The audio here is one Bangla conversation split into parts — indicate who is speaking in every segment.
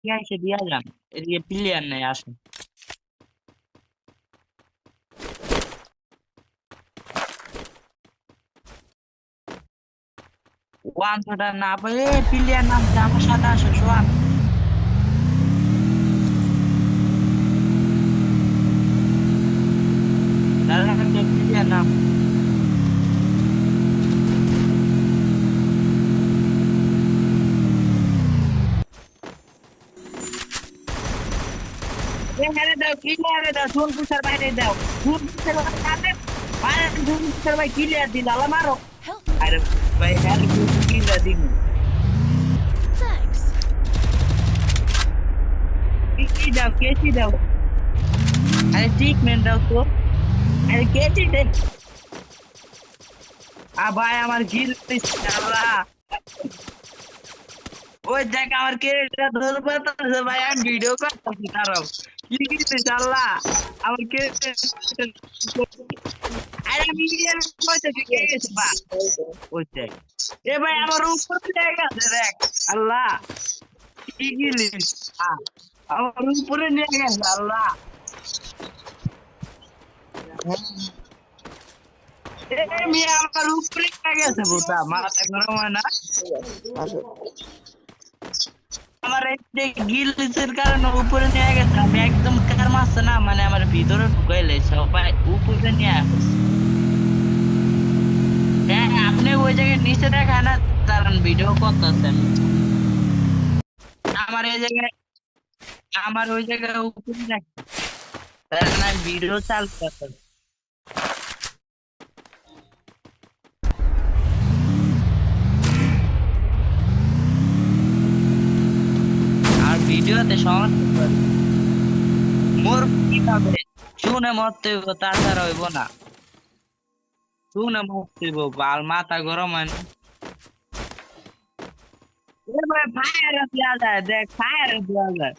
Speaker 1: এসে দিয়া যান, এদিকে প্লেয়ার নেই, আসুন। ওয়ান ছোটা না পেলে প্লেয়ার নামছে, আমার সাথে আসো সোয়ান। দাদা প্লেয়ার নাম। এখানে দাও, ক্লিয়ারে দাও, সোনপুষার বাইরে দাও। সোনপুষার বাইরে বাইরে, সোনপুষার ভাই ক্লিয়ার দিল, আলা মারো।
Speaker 2: Help!
Speaker 1: আরে ভাই, হ্যাঁ ক্লিয়ার দিন।
Speaker 2: Thanks.
Speaker 1: কি দাও, কেসি দাও। আরে ট্রিটমেন্ট দাও তো। আরে কেসি দে। ভাই আমার গিল আল্লাহ। ওই দেখ আমার কেড়ে ধরবে তো ভাই, আমি ভিডিও করতেছি তারাও। কি কিনছিস আল্লাহ, আমার কেড়ে। আরে আমি কইতে কি গেছে বা। ওই দেখ, এ ভাই আমার উপরে লেগে গেছে দেখ। আল্লাহ, কি গিলিস। আমার উপরে নিয়ে গেছে আল্লাহ। এ মিয়া আমার উপরে লেগে গেছে বোতা, মাথা গরম হয় না। আমার এই যে গিলসের কারণে উপরে নিয়ে গেছে, আমি একদম কার মারছে না, মানে আমার ভিতরে ঢুকাইলে সবাই উপরে নিয়ে আসছে। হ্যাঁ, আপনি ওই জায়গায় নিচে দেখায় না, দাঁড়ান ভিডিও করতেছেন। আমার এই জায়গায়, আমার ওই জায়গায় উপরে দেখেন, দাঁড়ান আমি ভিডিও চালু করতেছি। আর ভিডিওতে সমস্যা করে। মোর কি হবে, শুনে মরতে হইব, তাছাড়া হইব না। শুনে মরতে হইব, বাল মাথা গরম হয় না। ফায়ার দেওয়া যায়, দেখ ফায়ার দেওয়া যায়।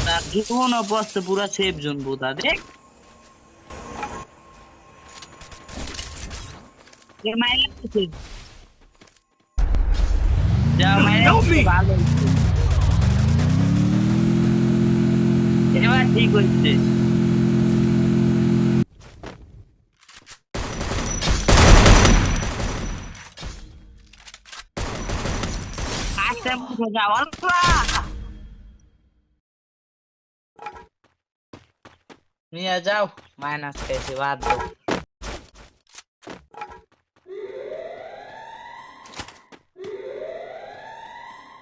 Speaker 1: তার জীবন অবস্থা পুরা সেফ জোন বোধা দেখ। এ মাইরা দিছে। যা মাইরা দিছে, ভালো হইছে। এবার ঠিক হইছে। আস্তে মুখে যাও আল্লাহ। নিয়ে যাও, মাইনাস খাইছে, বাদ দাও।